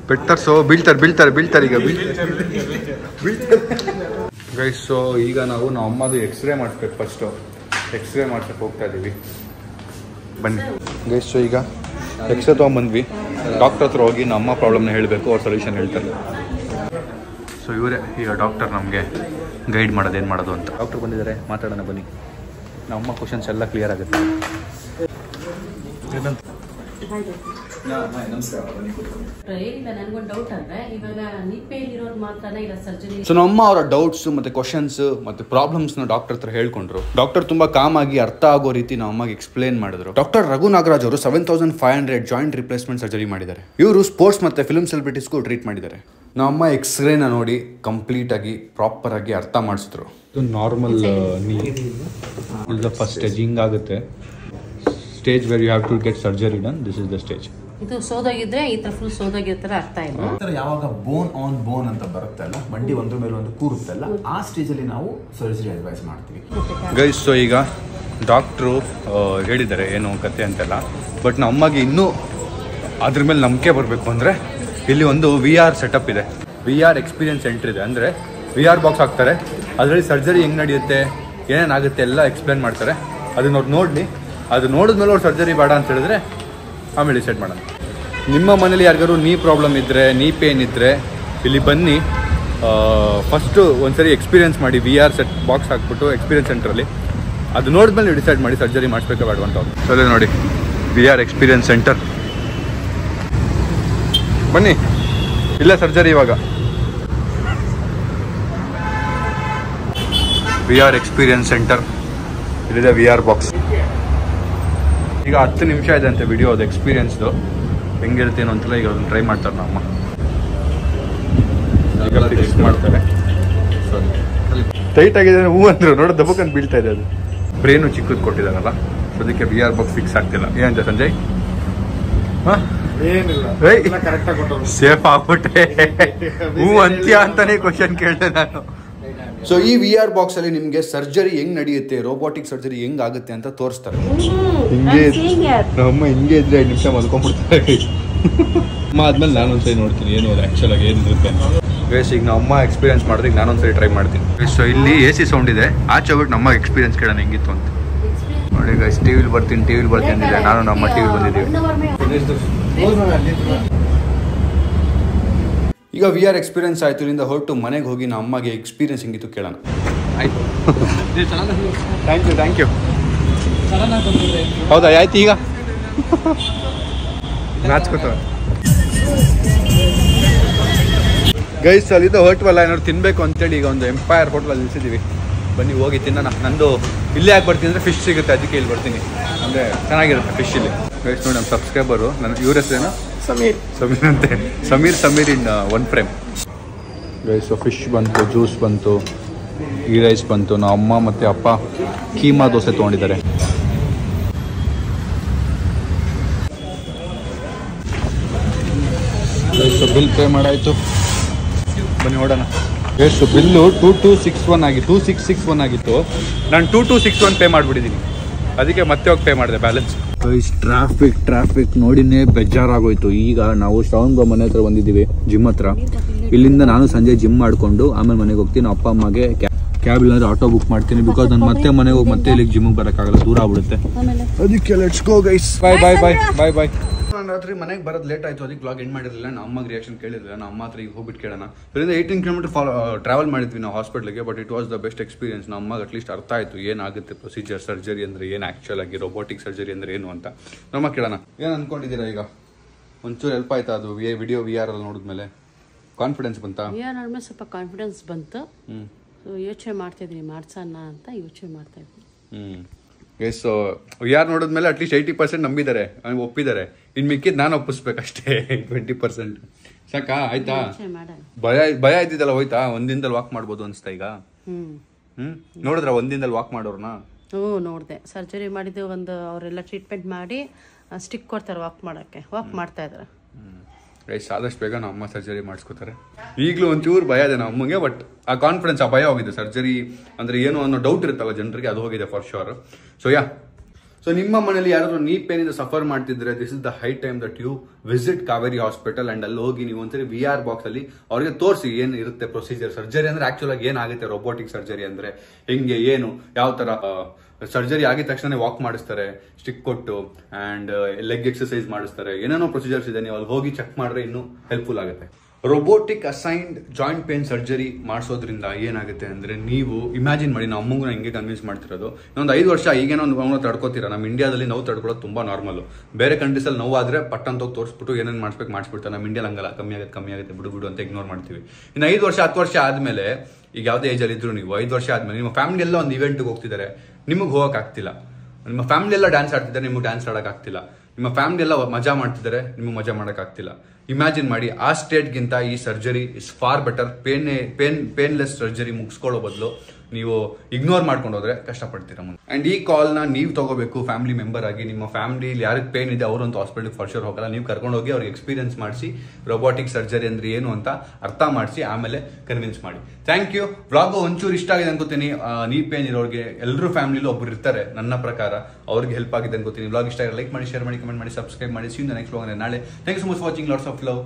ಬೆಡ್ ತರ್ಸೋ. ಬೀಳ್ತಾರೆ ಈಗ ಗೈಸ್. ಸೊ ಈಗ ನಾವು ನಮ್ಮ ಅಮ್ಮದು ಎಕ್ಸ್ರೇ ಮಾಡಿಸ್ಬೇಕು. ಫಸ್ಟು ಎಕ್ಸ್ರೇ ಮಾಡ್ಸಕ್ಕೆ ಹೋಗ್ತಾ ಇದ್ದೀವಿ, ಬನ್ನಿ ಗೈಸ್. ಸೊ ಈಗ ಎಕ್ಸ್ರೇ ತೊಗೊಂಬಂದ್ವಿ. ಡಾಕ್ಟರ್ ಹತ್ರ ಹೋಗಿ ನಮ್ಮ ಪ್ರಾಬ್ಲಮ್ನ ಹೇಳಬೇಕು, ಅವ್ರು ಸೊಲ್ಯೂಷನ್ ಹೇಳ್ತಾರೆ. ಸೊ ಇವರೇ ಈಗ ಡಾಕ್ಟರ್ ನಮಗೆ ಗೈಡ್ ಮಾಡೋದು ಏನು ಮಾಡೋದು ಅಂತ. ಡಾಕ್ಟರ್ ಬಂದಿದ್ದಾರೆ, ಮಾತಾಡೋಣ ಬನ್ನಿ. ನಮ್ಮ ಕ್ವಶನ್ಸ್ ಎಲ್ಲ ಕ್ಲಿಯರ್ ಆಗುತ್ತೆ. ಸೊ ನಮ್ಮ ಅವರ ಡೌಟ್ಸ್ ಮತ್ತೆ ಕ್ವಶನ್ಸ್ ಮತ್ತೆ ಪ್ರಾಬ್ಲಮ್ಸ್ ನ ಡಾಕ್ಟರ್ ಹತ್ರ ಹೇಳ್ಕೊಂಡ್ರು. ಡಾಕ್ಟರ್ ತುಂಬಾ ಕಾಮ್ ಆಗಿ ಅರ್ಥ ಆಗೋ ರೀತಿ ನಮ್ಮ ಅಮ್ಮಗೆ ಎಕ್ಸ್ಪ್ಲೇನ್ ಮಾಡಿದ್ರು. ಡಾಕ್ಟರ್ ರಘು ನಾಗರಾಜ್ ಅವರು 7500 ಜಾಯಿಂಟ್ ರಿಪ್ಲೇಸ್ಮೆಂಟ್ ಸರ್ಜರಿ ಮಾಡಿದ್ದಾರೆ. ಇವರು ಸ್ಪೋರ್ಟ್ಸ್ ಮತ್ತೆ ಫಿಲ್ಮ್ ಸೆಲೆಬ್ರಿಟೀಸ್ಗೂ ಟ್ರೀಟ್ ಮಾಡಿದ್ದಾರೆ. ನಮ್ಮ ಎಕ್ಸ್ರೇನ ನೋಡಿ ಕಂಪ್ಲೀಟ್ ಆಗಿ ಪ್ರಾಪರ್ ಆಗಿ ಅರ್ಥ ಮಾಡಿಸಿದ್ರು. ಇದು ನಾರ್ಮಲ್ ನೀ ಫಸ್ಟ್ ಸ್ಟೇಜ್ ಹಿಂಗಾಗುತ್ತೆ. Stage where you have to get surgery done. This is the stage. ಇದು ಸೋದಾಗಿದ್ರೆ ಈ ತರ ಫುಲ್ ಸೋದಾಗಿರ್ತಾರೆ ಅರ್ಥ ಇಲ್ಲ. ಯಾವಾಗ ಬೋನ್ ಆನ್ ಬೋನ್ ಅಂತ ಬರುತ್ತೆ ಅಲ್ಲ, ಮಂಡಿ ಒಂದ್ರ ಮೇಲೆ ಒಂದು ಕೂರುತ್ತಲ್ಲ, ಆ ಸ್ಟೇಜ್ ಅಲ್ಲಿ ನಾವು ಸರ್ಜರಿ ಅಡ್ವೈಸ್ ಮಾಡ್ತೀವಿ ಗೈಸ್. ಸೊ ಈಗ ಡಾಕ್ಟ್ರು ಹೇಳಿದ್ದಾರೆ ಏನು ಕತೆ ಅಂತೆಲ್ಲ. ಬಟ್ ನಮಗೆ ಇನ್ನೂ ಅದ್ರ ಮೇಲೆ ನಂಬಿಕೆ ಬರಬೇಕು ಅಂದರೆ ಇಲ್ಲಿ ಒಂದು VR ಸೆಟಪ್ ಇದೆ, VR ಎಕ್ಸ್ಪೀರಿಯನ್ಸ್ ಸೆಂಟರ್ ಇದೆ. ಅಂದರೆ VR ಬಾಕ್ಸ್ ಹಾಕ್ತಾರೆ, ಅದರಲ್ಲಿ ಸರ್ಜರಿ ಹೆಂಗೆ ನಡೆಯುತ್ತೆ, ಏನೇನಾಗುತ್ತೆ ಎಲ್ಲ ಎಕ್ಸ್ಪ್ಲೇನ್ ಮಾಡ್ತಾರೆ. ಅದನ್ನ ಅವ್ರು ನೋಡಲಿ, ಅದು ನೋಡಿದ್ಮೇಲೆ ಅವ್ರು ಸರ್ಜರಿ ಬೇಡ ಅಂತ ಹೇಳಿದ್ರೆ ಆಮೇಲೆ ಡಿಸೈಡ್ ಮಾಡೋಣ. ನಿಮ್ಮ ಮನೇಲಿ ಯಾರಿಗಾರು ನೀ ಪ್ರಾಬ್ಲಮ್ ಇದ್ದರೆ, ನೀ ಪೇನ್ ಇದ್ದರೆ ಇಲ್ಲಿ ಬನ್ನಿ. ಫಸ್ಟು ಒಂದ್ಸರಿ ಎಕ್ಸ್ಪೀರಿಯನ್ಸ್ ಮಾಡಿ, VR ಸೆಟ್ ಬಾಕ್ಸ್ ಹಾಕ್ಬಿಟ್ಟು ಎಕ್ಸ್ಪೀರಿಯನ್ಸ್ ಸೆಂಟ್ರಲ್ಲಿ ಅದು ನೋಡಿದ್ಮೇಲೆ ನೀವು ಡಿಸೈಡ್ ಮಾಡಿ ಸರ್ಜರಿ ಮಾಡಿಸ್ಬೇಕಾ ಬೇಡ ಅಂತ. ಸರಿ ನೋಡಿ VR ಎಕ್ಸ್ಪೀರಿಯನ್ಸ್ ಸೆಂಟರ್, ಬನ್ನಿ. ಇಲ್ಲ ಸರ್ಜರಿ ಇವಾಗ VR ಎಕ್ಸ್ಪೀರಿಯನ್ಸ್ ಸೆಂಟರ್, ಇಲ್ಲಿದೆ VR ಬಾಕ್ಸ್. ಈಗ 10 ನಿಮಿಷ ಇದೆ ಅಂತೆ ವಿಡಿಯೋ, ಅದು ಎಕ್ಸ್ಪೀರಿಯನ್ಸ್ದು ಹೆಂಗಿರುತ್ತೆ ಏನೋ ಅಂತೆಲ್ಲ ಈಗ ಅದನ್ನು ಟ್ರೈ ಮಾಡ್ತಾರೆ ನಮ್ಮ ಈಗ ಫಿಕ್ಸ್ ಮಾಡ್ತಾರೆ. ಟೈಟ್ ಆಗಿದೆ ಹೂ ಅಂದರು ನೋಡೋ ದಬ್ಬಕಂತ ಬೀಳ್ತಾ ಇದೆ. ಅದು ಬ್ರೇನು ಚಿಕ್ಕದು ಕೊಟ್ಟಿದ್ದಾರಲ್ಲ, ಸೊ ಅದಕ್ಕೆ VR ಬಾಕ್ಸ್ ಫಿಕ್ಸ್ ಆಗ್ತಿಲ್ಲ. ಏನಂತ ಸಂಜಯ್? ಸೇಫ್ ಆಗ್ಬಿಟ್ಟೆ ಹೂ ಅಂತ್ಯ ಅಂತಾನೆ ಕ್ವಶನ್ ಕೇಳಿದೆ ನಾನು. ಸೊ ಈ VR ಬಾಕ್ಸ್ ಅಲ್ಲಿ ನಿಮ್ಗೆ ಸರ್ಜರಿ ಹೆಂಗ್ ನಡೆಯುತ್ತೆ, ರೋಬೋಟಿಕ್ ಸರ್ಜರಿ ಹೆಂಗ್ ಆಗುತ್ತೆ ಅಂತ ತೋರಿಸ್ತಾರೆ. ಹಿಂಗೆ ನಮ್ಮ ಹಿಂಗೆ ಇದ್ರೆ 5 ನಿಮಿಷ ಮಲ್ಕೊಂಡ್ಬಿಡ್ತಾರೆ. ಅಮ್ಮ ಆದ್ಮೇಲೆ ನಾನೊಂದ್ಸರಿ ನೋಡ್ತೀನಿ ಏನು ಅದು ಆಕ್ಚುಲ್ ಆಗಿ ಏನಿರುತ್ತೆ. ಗೈಸ್ ಈಗ ನಮ್ಮ ಎಕ್ಸ್ಪೀರಿಯನ್ಸ್ ಮಾಡಿದ್ರೆ ಈಗ ನಾನೊಂದ್ಸರಿ ಟ್ರೈ ಮಾಡ್ತೀನಿ. ಸೊ ಇಲ್ಲಿ AC ಸೌಂಡ್ ಇದೆ, ಆಚೆ ಹೋಗ್ಬಿಟ್ಟು ನಮ್ಮ ಎಕ್ಸ್ಪೀರಿಯನ್ಸ್ ಕೇಳೋಣ ಹೆಂಗಿತ್ತು ಅಂತ. ನೋಡಿ ಗೈಸ್ ಟಿವಿಲಿ ಬರ್ತೀನಿ ಅಂದಿದೆ, ನಾನು ನಮ್ಮ ಟಿವಿಲಿ ಬಂದಿದ್ದೀವಿ. ಈಗ VR ಎಕ್ಸ್ಪೀರಿಯನ್ಸ್ ಆಯಿತು, ಇಲ್ಲಿಂದ ಹೊರಟು ಮನೆಗೆ ಹೋಗಿ ನಮ್ಮ ಅಮ್ಮಗೆ ಎಕ್ಸ್ಪೀರಿಯನ್ಸ್ ಹೆಂಗಿತ್ತು ಕೇಳೋಣ. ಆಯಿತು, ಥ್ಯಾಂಕ್ ಯು. ಹೌದಾ, ಆಯ್ತು. ಈಗ ನಾಚ್ಕೋತ ಗೈಸ್, ಅಲ್ಲಿಂದ ಹೊರಟುವಲ್ಲ, ಏನಾದ್ರು ತಿನ್ನಬೇಕು ಅಂತೇಳಿ ಈಗ ಒಂದು ಎಂಪೈರ್ ಹೋಟ್ಲಲ್ಲಿ ನಿಲ್ಸಿದ್ದೀವಿ. ಬನ್ನಿ ಹೋಗಿ ತಿನ್ನೋಣ. ನಂದು ಇಲ್ಲೇ ಯಾಕೆ ಬರ್ತೀನಿ ಅಂದರೆ ಫಿಶ್ ಸಿಗುತ್ತೆ, ಅದಕ್ಕೆ ಇಲ್ಲಿ ಬರ್ತೀನಿ. ಅಂದರೆ ಚೆನ್ನಾಗಿರುತ್ತೆ ಫಿಶ್ ಇಲ್ಲಿ. ಗೈಸ್ ನೋಡಿ, ನಮ್ಮ ಸಬ್ಸ್ಕ್ರೈಬರು, ನನ್ನ ಇವ್ರ ಹೆಸರೇನು? ಸಮೀರ್ ಅಂತೆ. Sameer in one frame. Guys fish ಬಂತು, ಜ್ಯೂಸ್ ಬಂತು, ಈ ರೈಸ್ ಬಂತು. ನಮ್ಮ ಅಮ್ಮ ಮತ್ತು ಅಪ್ಪ ಕೀಮಾ ದೋಸೆ ತೊಗೊಂಡಿದ್ದಾರೆ. ಬಿಲ್ ಪೇ ಮಾಡಾಯಿತು, ಬನ್ನಿ ನೋಡೋಣ. ಎಷ್ಟು ಬಿಲ್ಲು 2261 ಆಗಿತ್ತು, 2661 ಆಗಿತ್ತು. ನಾನು 2261 ಪೇ ಮಾಡಿಬಿಟ್ಟಿದ್ದೀನಿ, ಅದಕ್ಕೆ ಮತ್ತೆ ಹೋಗಿ ಪೇ ಮಾಡಿದೆ ಬ್ಯಾಲೆನ್ಸ್. ಟ್ರಾಫಿಕ್ ನೋಡಿನೇ ಬೇಜಾರಾಗೋಯ್ತು. ಈಗ ನಾವು ಶ್ರವಣ್ ಬ್ರೋ ಮನೆ ಹತ್ರ ಬಂದಿದ್ದೀವಿ, ಜಿಮ್ ಹತ್ರ. ಇಲ್ಲಿಂದ ನಾನು ಸಂಜೆ ಜಿಮ್ ಮಾಡಿಕೊಂಡು ಆಮೇಲೆ ಮನೆಗೆ ಹೋಗ್ತೀನಿ. ನಮ್ಮ ಅಪ್ಪ ಅಮ್ಮಗೆ ಕ್ಯಾಬ್ ಇಲ್ಲಾಂದ್ರೆ ಆಟೋ ಬುಕ್ ಮಾಡ್ತೀನಿ, ಬಿಕಾಸ್ ನಾನು ಮತ್ತೆ ಮನೆಗೆ ಹೋಗಿ ಮತ್ತೆ ಇಲ್ಲಿಗೆ ಜಿಮ್ಗೆ ಬರೋಕ್ಕಾಗಲ್ಲ, ದೂರ ಆಗ್ಬಿಡುತ್ತೆ. ಅದಕ್ಕೆ ಲೆಟ್ಸ್ ಗೋ ಗೈಸ್. ಬಾಯ್. ನಾನು ರಾತ್ರಿ ಮನೆಗೆ ಬರೋದು ಲೇಟ್ ಆಯಿತು, ಅದಕ್ಕೆ ಬ್ಲಾಗ್ ಎಂಡ್ ಮಾಡಿರಲಿಲ್ಲ. ನಮ್ಮ ಅಮ್ಮಗೆ ರಿಯಾಕ್ಷನ್ ಕೇಳಿರಲಿಲ್ಲ. ನಮ್ಮ ಅಮ್ಮ ಹತ್ರ ಈಗ ಹೋಗ್ಬಿಟ್ಟು ಕೇಳೋಣ. ಇದರಿಂದ 18 ಕಿಲೋಮೀಟರ್ ಟ್ರಾವೆಲ್ ಮಾಡಿದ್ವಿ ನಾವು ಹಾಸ್ಪಿಟ್ಲಿಗೆ, but it was the best experience. ನಮ್ಮ ಅಮ್ಮಗೆ ಅಟ್ಲೀಸ್ಟ್ ಅರ್ಥ ಆಯಿತು ಏನಾಗುತ್ತೆ ಪ್ರೊಸೀಜರ್, ಸರ್ಜರಿ ಅಂದರೆ ಏನು, ಆ್ಯಕ್ಚುಲ್ ಆಗಿ ರೋಬೋಟಿಕ್ ಸರ್ಜರಿ ಅಂದರೆ ಏನು ಅಂತ. ನಮ್ಮ ಕೇಳೋಣ. ಏನು ಅಂದ್ಕೊಂಡಿದ್ದೀರಾ ಈಗ? ಒಂಚೂರು ಹೆಲ್ಪ್ ಆಯ್ತಾ ಅದು ವಿಡಿಯೋ VR ಅಲ್ಲಿ ನೋಡಿದ್ಮೇಲೆ? ಕಾನ್ಫಿಡೆನ್ಸ್ ಬಂತಾ? VR ನೋಡಿದ್ಮೇಲೆ ಸ್ವಲ್ಪ ಕಾನ್ಫಿಡೆನ್ಸ್ ಬಂತು. ಯೋಚನೆ ಮಾಡ್ತಾಯಿದ್ದೀನಿ ಮಾಡ್ಸೋಣ ಅಂತ ಯೋಚನೆ ಮಾಡ್ತಾಯಿದ್ದೀನಿ. ಎಸ್, ಯಾರು ನೋಡಿದ್ಮೇಲೆ ಅಟ್ಲೀಸ್ಟ್ 80% ನಂಬಿದ್ದಾರೆ, ಒಪ್ಪಿದ್ದಾರೆ. ಇನ್ನು ಮಿಕ್ಕಿದ್ದು ನಾನು ಒಪ್ಪಿಸ್ಬೇಕಷ್ಟೇ 20%. ಸಾಕಾ? ಆಯ್ತಾ? ಭಯ ಇದ್ದಿದ್ದಲ್ಲ ಹೋಯ್ತಾ? ಒಂದಿನದಲ್ಲಿ ವಾಕ್ ಮಾಡ್ಬೋದು ಅನ್ಸ್ತಾ ಈಗ? ನೋಡಿದ್ರ ಒಂದಿನದಲ್ಲಿ ವಾಕ್ ಮಾಡೋರ್ನ? ನೋಡಿದೆ. ಸರ್ಜರಿ ಮಾಡಿದ್ದು ಒಂದು ಅವರೆಲ್ಲ ಟ್ರೀಟ್ಮೆಂಟ್ ಮಾಡಿ ಸ್ಟಿಕ್ ಕೊಡ್ತಾರೆ ವಾಕ್ ಮಾಡೋಕ್ಕೆ, ವಾಕ್ ಮಾಡ್ತಾ ಇದ್ದಾರೆ. ಗೈಸ್ ಆದಷ್ಟು ಬೇಗ ನಮ್ಮ ಅಮ್ಮ ಸರ್ಜರಿ ಮಾಡಿಸ್ಕೋತಾರೆ. ಈಗಲೂ ಒಂಚೂರು ಭಯ ಇದೆ ನಮ್ಮ ಅಮ್ಮಗೆ, ಬಟ್ ಆ ಕಾನ್ಫಿಡೆನ್ಸ್, ಆ ಭಯ ಹೋಗಿದೆ. ಸರ್ಜರಿ ಅಂದರೆ ಏನು ಅನ್ನೋ ಡೌಟ್ ಇರುತ್ತಲ್ಲ ಜನರಿಗೆ, ಅದು ಹೋಗಿದೆ ಫಾರ್ ಶೋರ್. ಸೊ ನಿಮ್ಮ ಮನೇಲಿ ಯಾರಾದ್ರೂ ನೀ ಪೇನಿಂದ ಸಫರ್ ಮಾಡ್ತಿದ್ರೆ, this is the high time that you visit Kaveri hospital. And ಅಲ್ಲಿ ಹೋಗಿ ನೀವು ಒಂದ್ಸರಿ VR ಬಾಕ್ಸ್ ಅಲ್ಲಿ ಅವ್ರಿಗೆ ತೋರಿಸಿ ಏನು ಇರುತ್ತೆ ಪ್ರೊಸೀಜರ್. ಸರ್ಜರಿ ಅಂದ್ರೆ ಆಕ್ಚುಲ್ ಆಗಿ ಏನಾಗುತ್ತೆ, ರೋಬೋಟಿಕ್ ಸರ್ಜರಿ ಅಂದ್ರೆ ಹೆಂಗೆ, ಏನು, ಯಾವ ತರ ಸರ್ಜರಿ ಆಗಿದ ತಕ್ಷಣ ವಾಕ್ ಮಾಡಿಸ್ತಾರೆ ಸ್ಟಿಕ್ ಕೊಟ್ಟು, ಅಂಡ್ ಲೆಗ್ ಎಕ್ಸರ್ಸೈಸ್ ಮಾಡಿಸ್ತಾರೆ, ಏನೇನೋ ಪ್ರೊಸೀಜರ್ಸ್ ಇದೆ. ನೀವು ಅಲ್ಲಿ ಹೋಗಿ ಚೆಕ್ ಮಾಡಿದ್ರೆ ಇನ್ನೂ ಹೆಲ್ಪ್ಫುಲ್ ಆಗುತ್ತೆ. Robotic assigned joint pain surgery ಮಾಡಿಸೋದ್ರಿಂದ ಏನಾಗುತ್ತೆ ಅಂದರೆ, ನೀವು ಇಮ್ಯಾಜಿನ್ ಮಾಡಿ, ನಮ್ಮ ಅಮ್ಮಗೂ ಹಿಂಗೆ ಕನ್ವಿನ್ಸ್ ಮಾಡ್ತಿರೋದು, ಇನ್ನೊಂದು 5 ವರ್ಷ ಈಗೇನೋ ನೋವು ತಡ್ಕೋತೀರಾ. ನಮ್ಮ ಇಂಡಿಯಾದಲ್ಲಿ ನೋವು ತಡ್ಕೊಳ್ಳೋದು ತುಂಬ ನಾರ್ಮಲ್. ಬೇರೆ ಕಂಟ್ರೀಸಲ್ಲಿ ನೋವು ಆದರೆ ಪಟ್ಟಂತ ಹೋಗಿ ತೋರಿಸ್ಬಿಟ್ಟು ಏನೇನು ಮಾಡಿಸ್ಬಿಡ್ತಾರೆ. ನಮ್ಮ ಇಂಡಿಯಾದಲ್ಲಿ ಹಂಗಲ್ಲ, ಕಮ್ಮಿ ಆಗುತ್ತೆ ಬಿಡು ಅಂತ ಇಗ್ನೋರ್ ಮಾಡ್ತೀವಿ. ಇನ್ನು 5 ವರ್ಷ 10 ವರ್ಷ ಆದಮೇಲೆ, ಈಗ ಯಾವುದೇ ಏಜಲ್ಲಿ ಇದ್ರು ನೀವು 5 ವರ್ಷ ಆದಮೇಲೆ ನಿಮ್ಮ ಫ್ಯಾಮಿಲಿ ಎಲ್ಲ ಒಂದು ಇವೆಂಟ್ಗೆ ಹೋಗ್ತಿದ್ದಾರೆ, ನಿಮಗೆ ಹೋಗೋಕ್ಕಾಗ್ತಿಲ್ಲ. ನಿಮ್ಮ ಫ್ಯಾಮಿಲಿ ಎಲ್ಲ ಡ್ಯಾನ್ಸ್ ಆಡ್ತಿದ್ದಾರೆ, ನಿಮಗೆ ಡ್ಯಾನ್ಸ್ ಆಡೋಕ್ಕಾಗ್ತಿಲ್ಲ. ನಿಮ್ಮ ಫ್ಯಾಮಿಲಿ ಎಲ್ಲ ಮಜಾ ಮಾಡ್ತಿದ್ದಾರೆ, ನಿಮಗೆ ಮಜಾ ಮಾಡೋಕ್ಕಾಗ್ತಿಲ್ಲ. ಇಮ್ಯಾಜಿನ್ ಮಾಡಿ, ಆ ಸ್ಟೇಟ್ಗಿಂತ ಈ surgery is far better. Painless surgery ಮುಗಿಸ್ಕೊಳ್ಳೋ ಬದಲು ನೀವು ಇಗ್ನೋರ್ ಮಾಡ್ಕೊಂಡು ಹೋದ್ರೆ ಕಷ್ಟಪಡ್ತೀರಾ ಮುಂದೆ. ಅಂಡ್ ಈ ಕಾಲ್ನ ನೀವು ತಗೋಬೇಕು ಫ್ಯಾಮಿಲಿ ಮೆಂಬರ್ ಆಗಿ. ನಿಮ್ಮ ಫ್ಯಾಮಿಲಿ ಯಾರಿಗೆ ಪೇನ್ ಇದೆ ಅವರಂತೂ ಹಾಸ್ಪಿಟಲ್ ಫಾರ್ ಶೋರ್ ಹೋಗಲ್ಲ. ನೀವು ಕರ್ಕೊಂಡು ಹೋಗಿ ಅವ್ರಿಗೆ ಎಕ್ಸ್ಪೀರಿಯನ್ಸ್ ಮಾಡಿಸಿ, ರೋಬೋಟಿಕ್ ಸರ್ಜರಿ ಅಂದ್ರೆ ಏನು ಅಂತ ಅರ್ಥ ಮಾಡಿಸಿ, ಆಮೇಲೆ ಕನ್ವಿನ್ಸ್ ಮಾಡಿ. Thank you. ವ್ಲಾಗ್ ಒಂಚೂರು ಇಷ್ಟ ಆಗಿದೆ ಅನ್ಕೋತೀನಿ. ನೀ ಪೇನ್ ಇರೋರಿಗೆ ಎಲ್ಲರೂ ಫ್ಯಾಮಿಲಿಲಿ ಒಬ್ರು ಇರ್ತಾರೆ ನನ್ನ ಪ್ರಕಾರ, ಅವ್ರಿಗೆ ಹೆಲ್ಪ್ ಆಗಿದೆ ಅನ್ಕೋತೀನಿ. ವ್ಲಾಗ್ ಇಷ್ಟ ಆಗಿದೆ ಲೈಕ್ ಮಾಡಿ, ಶೇರ್ ಮಾಡಿ, ಕಮೆಂಟ್ ಮಾಡಿ, ಸಬ್ಸ್ಕ್ರೈಬ್ ಮಾಡಿ. See you in the next vlog ನಾಳೆ. Thank you so much for watching. Lots of love.